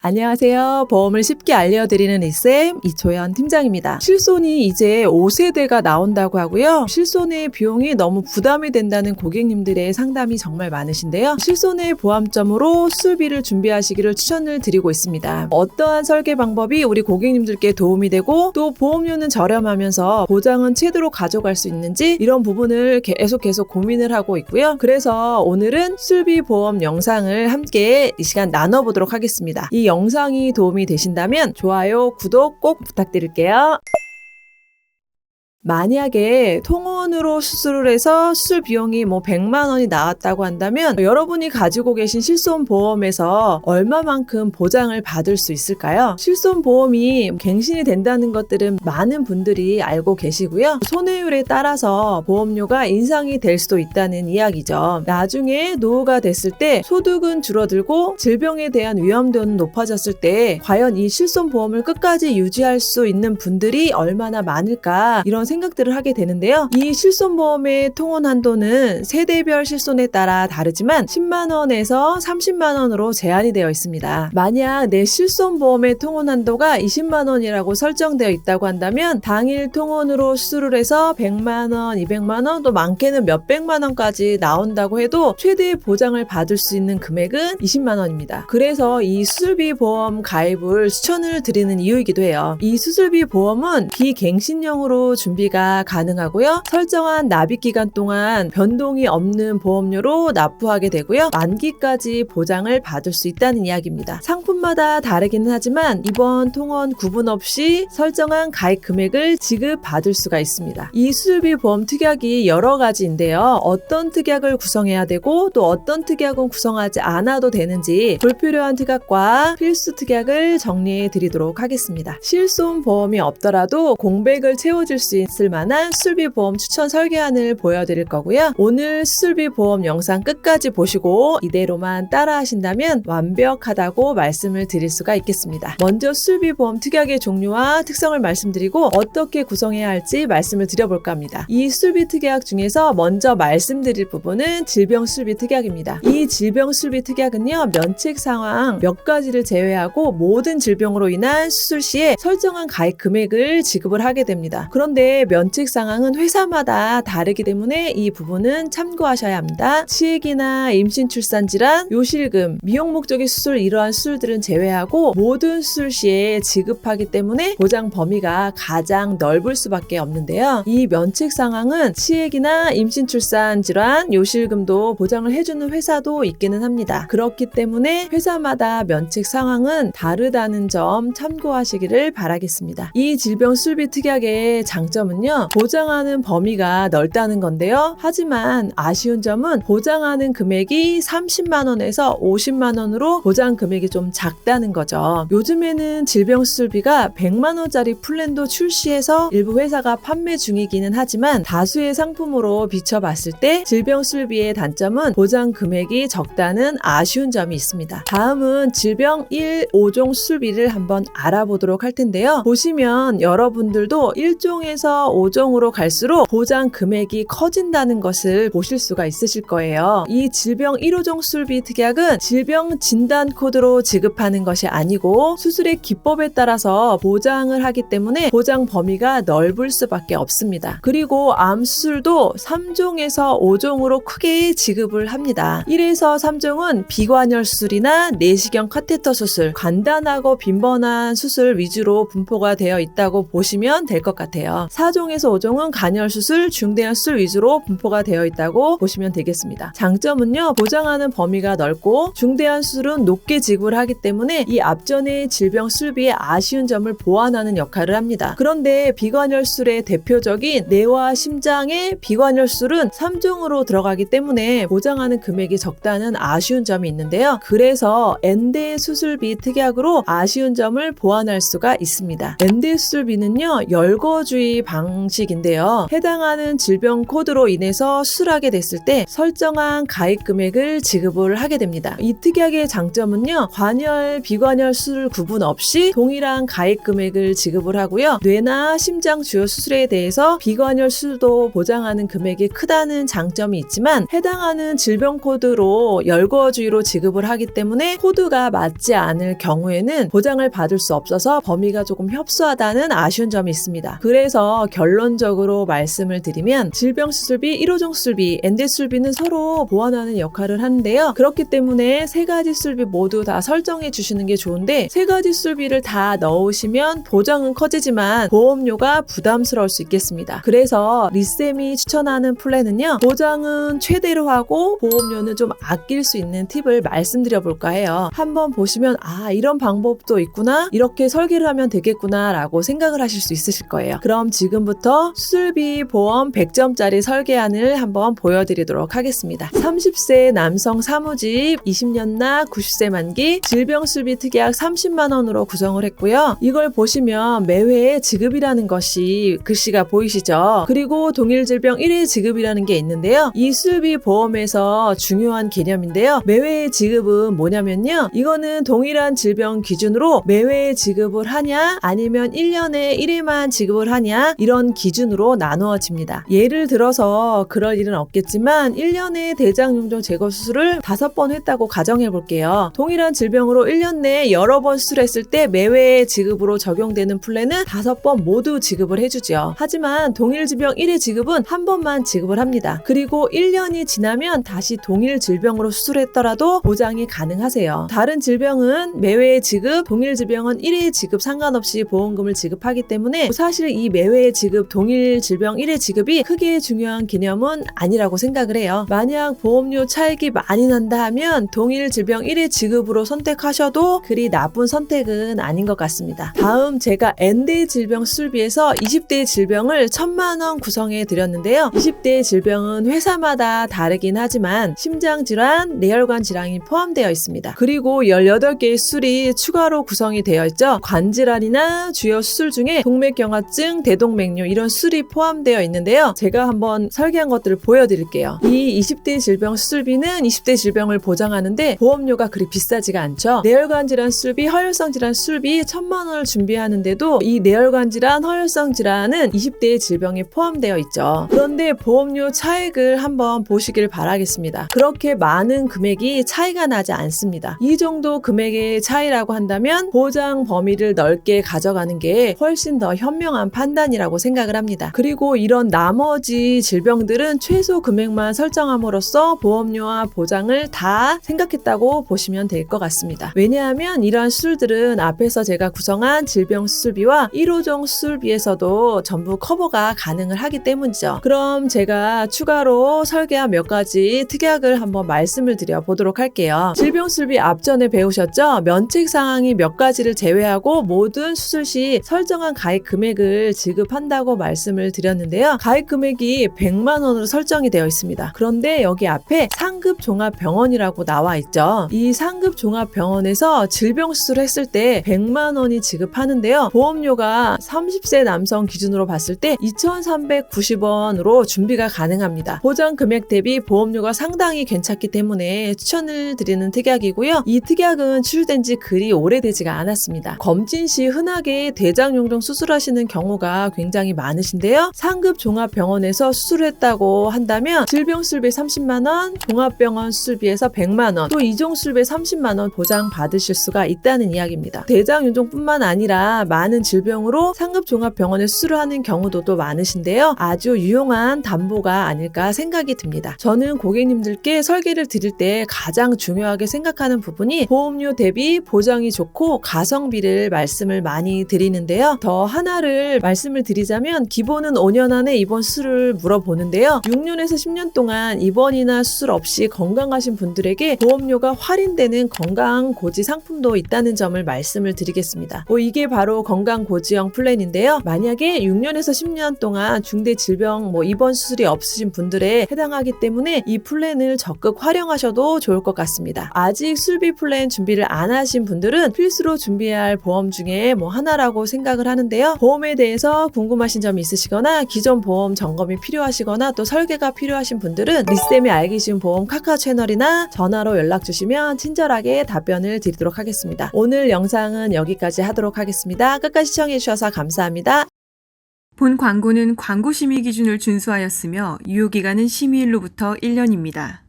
안녕하세요. 보험을 쉽게 알려드리는 이쌤 이초연 팀장입니다. 실손이 이제 5세대가 나온다고 하고요. 실손의 비용이 너무 부담이 된다는 고객님들의 상담이 정말 많으신데요. 실손의 보험점으로 수술비를 준비하시기를 추천을 드리고 있습니다. 어떠한 설계 방법이 우리 고객님들께 도움이 되고 또 보험료는 저렴하면서 보장은 최대로 가져갈 수 있는지 이런 부분을 계속 고민을 하고 있고요. 그래서 오늘은 수술비 보험 영상을 함께 이 시간 나눠보도록 하겠습니다. 이 영상이 도움이 되신다면 좋아요, 구독 꼭 부탁드릴게요. 만약에 통원으로 수술을 해서 수술 비용이 100만 원이 나왔다고 한다면 여러분이 가지고 계신 실손보험에서 얼마만큼 보장을 받을 수 있을까요? 실손보험이 갱신이 된다는 것들은 많은 분들이 알고 계시고요. 손해율에 따라서 보험료가 인상이 될 수도 있다는 이야기죠. 나중에 노후가 됐을 때 소득은 줄어들고 질병에 대한 위험도는 높아졌을 때 과연 이 실손보험을 끝까지 유지할 수 있는 분들이 얼마나 많을까 이런 생각들을 하게 되는데요. 이 실손보험의 통원 한도는 세대별 실손에 따라 다르지만 10만 원에서 30만 원으로 제한이 되어 있습니다. 만약 내 실손보험의 통원 한도가 20만 원이라고 설정되어 있다고 한다면 당일 통원으로 수술을 해서 100만 원, 200만 원, 또 많게는 몇백만 원까지 나온다고 해도 최대 보장을 받을 수 있는 금액은 20만 원입니다. 그래서 이 수술비 보험 가입을 추천을 드리는 이유이기도 해요. 이 수술비 보험은 비갱신형으로 준비가 가능하고요. 설정한 납입기간 동안 변동이 없는 보험료로 납부하게 되고요. 만기까지 보장을 받을 수 있다는 이야기입니다. 상품마다 다르기는 하지만 이번 통원 구분 없이 설정한 가입 금액을 지급받을 수가 있습니다. 이 수술비 보험 특약이 여러 가지인데요. 어떤 특약을 구성해야 되고 또 어떤 특약은 구성하지 않아도 되는지 불필요한 특약과 필수 특약을 정리해 드리도록 하겠습니다. 실손보험이 없더라도 공백을 채워줄 수 있을 만한 수술비 보험 추천 설계안을 보여드릴 거고요. 오늘 수술비 보험 영상 끝까지 보시고 이대로만 따라 하신다면 완벽하다고 말씀을 드릴 수가 있겠습니다. 먼저 수술비 보험 특약의 종류와 특성을 말씀드리고 어떻게 구성해야 할지 말씀을 드려볼까 합니다. 이 수술비 특약 중에서 먼저 말씀드릴 부분은 질병 수술비 특약입니다. 이 질병 수술비 특약은요, 면책 상황 몇 가지를 제외하고 모든 질병으로 인한 수술 시에 설정한 가입 금액을 지급을 하게 됩니다. 그런데 면책 상황은 회사마다 다르기 때문에 이 부분은 참고하셔야 합니다. 치액이나 임신 출산 질환, 요실금, 미용 목적의 수술 이러한 수술들은 제외하고 모든 수술 시에 지급하기 때문에 보장 범위가 가장 넓을 수밖에 없는데요. 이 면책 상황은 치액이나 임신 출산 질환, 요실금도 보장을 해주는 회사도 있기는 합니다. 그렇기 때문에 회사마다 면책 상황은 다르다는 점 참고하시기를 바라겠습니다. 이 질병 수술비 특약의 장점은요, 보장하는 범위가 넓다는 건데요. 하지만 아쉬운 점은 보장하는 금액이 30만 원에서 50만 원으로 보장 금액이 좀 작다는 거죠. 요즘에는 질병 수술비가 100만 원짜리 플랜도 출시해서 일부 회사가 판매 중이기는 하지만 다수의 상품으로 비춰봤을 때 질병 수술비의 단점은 보장 금액이 적다는 아쉬운 점이 있습니다. 다음은 질병 1, 5종 수술비를 한번 알아보도록 할 텐데요. 보시면 여러분들도 1종에서 5종으로 갈수록 보장 금액이 커진다는 것을 보실 수가 있으실 거예요. 이 질병 1호종 수술비 특약은 질병 진단 코드로 지급하는 것이 아니고 수술의 기법에 따라서 보장을 하기 때문에 보장 범위가 넓을 수밖에 없습니다. 그리고 암 수술도 3종에서 5종으로 크게 지급을 합니다. 1에서 3종은 비관열 수술이나 내시경 카테터 수술, 간단하고 빈번한 수술 위주로 분포가 되어 있다고 보시면 될 것 같아요. 4종에서 5종은 간열 수술, 중대한 수술 위주로 분포가 되어 있다고 보시면 되겠습니다. 장점은요, 보장하는 범위가 넓고 중대한 수술은 높게 지급을 하기 때문에 이 앞전의 질병 수술비의 아쉬운 점을 보완하는 역할을 합니다. 그런데 비관열 수술의 대표적인 뇌와 심장의 비관열 수술은 3종으로 들어가기 때문에 보장하는 금액이 적다는 아쉬운 점이 있는데요. 그래서 엔대 수술비 특약으로 아쉬운 점을 보완할 수가 있습니다. 엔대 수술비는요, 열거주의 방식인데요. 해당 해당하는 질병 코드로 인해서 수술하게 됐을 때 설정한 가입 금액을 지급을 하게 됩니다. 이 특약의 장점은요, 관열, 비관열 수술 구분 없이 동일한 가입 금액을 지급을 하고요. 뇌나 심장 주요 수술에 대해서 비관열 수술도 보장하는 금액이 크다는 장점이 있지만 해당하는 질병 코드로 열거주의로 지급을 하기 때문에 코드가 맞지 않을 경우에는 보장을 받을 수 없어서 범위가 조금 협소하다는 아쉬운 점이 있습니다. 그래서 결론적으로 말씀을 드리면 질병수술비, 1호종 수술비, 엔드 수술비는 서로 보완하는 역할을 하는데요. 그렇기 때문에 세 가지 수술비 모두 다 설정해 주시는 게 좋은데 세 가지 수술비를 다 넣으시면 보장은 커지지만 보험료가 부담스러울 수 있겠습니다. 그래서 리쌤이 추천하는 플랜은요, 보장은 최대로 하고 보험료는 좀 아낄 수 있는 팁을 말씀드려 볼까 해요. 한번 보시면 이런 방법도 있구나, 이렇게 설계를 하면 되겠구나 라고 생각을 하실 수 있으실 거예요. 그럼 지금부터 수술비 보험 100점짜리 설계안을 한번 보여드리도록 하겠습니다. 30세 남성 사무직, 20년 나 90세 만기, 질병수술비 특약 30만원으로 구성을 했고요. 이걸 보시면 매회 지급이라는 것이 글씨가 보이시죠? 그리고 동일질병 1회 지급이라는 게 있는데요. 이 수술비 보험에서 중요한 개념인데요. 매회 지급은 뭐냐면요, 이거는 동일한 질병 기준으로 매회 지급을 하냐 아니면 1년에 1회만 지급을 하냐, 이런 기준으로 나누어집니다. 예를 들어서 그럴 일은 없겠지만 1년에 대장용종 제거 수술을 5번 했다고 가정해 볼게요. 동일한 질병으로 1년 내에 여러 번 수술했을 때 매회 지급으로 적용되는 플랜은 5번 모두 지급을 해주죠. 하지만 동일 질병 1회 지급은 한 번만 지급을 합니다. 그리고 1년이 지나면 다시 동일 질병으로 수술했더라도 보장이 가능하세요. 다른 질병은 매회 지급, 동일 질병은 1회 지급 상관없이 보험금을 지급하기 때문에 사실 이 매회 지급, 동일 질병 1회 지급이 크게 중요한 개념은 아니라고 생각을 해요. 만약 보험료 차익이 많이 난다 하면 동일 질병 1회 지급으로 선택하셔도 그리 나쁜 선택은 아닌 것 같습니다. 다음 제가 N대 질병 수술비에서 20대 질병을 1000만원 구성해 드렸는데요. 20대 질병은 회사마다 다르긴 하지만 심장질환, 뇌혈관 질환이 포함되어 있습니다. 그리고 18개의 수술이 추가로 구성이 되어 있죠. 관질환이나 주요 수술 중에 동맥경화증, 대동맥류 이런 수술이 포함되어 있는데요. 제가 한번 설계한 것들을 보여드릴게요. 이 20대 질병 수술비는 20대 질병을 보장하는데 보험료가 그리 비싸지가 않죠. 뇌혈관 질환 수술비, 허혈성 질환 수술비 1000만원을 준비하는데도 이 뇌혈관 질환, 허혈성 질환은 20대 질병에 포함되어 있죠. 그런데 보험료 차익을 한번 보시길 바라겠습니다. 그렇게 많은 금액이 차이가 나지 않습니다. 이 정도 금액의 차이라고 한다면 보장 범위를 넓게 가져가는 게 훨씬 더 현명한 판단이라고 생각을 합니다. 그리고 이런 나머지 질병들은 최소 금액만 설정함으로써 보험료와 보장을 다 생각했다고 보시면 될 것 같습니다. 왜냐하면 이러한 수술들은 앞에서 제가 구성한 질병 수술비와 1호종 수술비에서도 전부 커버가 가능을 하기 때문이죠. 그럼 제가 추가로 설계한 몇 가지 특약을 한번 말씀을 드려 보도록 할게요. 질병 수술비 앞전에 배우셨죠? 면책 사항이 몇 가지를 제외하고 모든 수술 시 설정한 가입 금액을 지급한다고 말씀을 드렸는데요. 가입 금액이 100만원으로 설정이 되어 있습니다. 그런데 여기 앞에 상급 종합병원이라고 나와 있죠. 이 상급 종합병원에서 질병 수술을 했을 때 100만원이 지급하는데요. 보험료가 30세 남성 기준으로 봤을 때 2,390원으로 준비가 가능합니다. 보장 금액 대비 보험료가 상당히 괜찮기 때문에 추천을 드리는 특약이고요. 이 특약은 출시된 지 그리 오래되지가 않았습니다. 검진 시 흔하게 대장용종 수술하시는 경우가 굉장히 많으신데요. 상급 종합병원에서 수술했다고 한다면 질병 수술비 30만원, 종합병원 수술비에서 100만원, 또 2종 수술비 30만원 보장 받으실 수가 있다는 이야기입니다. 대장용종뿐만 아니라 많은 질병으로 상급 종합병원에 수술을 하는 경우도 또 많으신데요. 아주 유용한 담보가 아닐까 생각이 듭니다. 저는 고객님들께 설계를 드릴 때 가장 중요하게 생각하는 부분이 보험료 대비 보장이 좋고 가성비를 말씀을 많이 드리는데요. 더 하나를 말씀을 드리자면 기본은 5년 안에 입원 수술을 물어보는데요. 6년에서 10년 동안 입원이나 수술 없이 건강하신 분들에게 보험료가 할인되는 건강고지 상품도 있다는 점을 말씀을 드리겠습니다. 이게 바로 건강고지형 플랜인데요. 만약에 6년에서 10년 동안 중대 질병 입원 수술이 없으신 분들에 해당하기 때문에 이 플랜을 적극 활용하셔도 좋을 것 같습니다. 아직 수술비 플랜 준비를 안 하신 분들은 필수로 준비해야 할 보험 중에 하나라고 생각을 하는데요. 보험에 대해서 궁금하신 점이 있으시거나 기존 오전 보험 점검이 필요하시거나 또 설계가 필요하신 분들은 리쌤이 알기 쉬운 보험 카카오 채널이나 전화로 연락 주시면 친절하게 답변을 드리도록 하겠습니다. 오늘 영상은 여기까지 하도록 하겠습니다. 끝까지 시청해 주셔서 감사합니다. 본 광고는 광고 심의 기준을 준수하였으며 유효기간은 심의일로부터 1년입니다.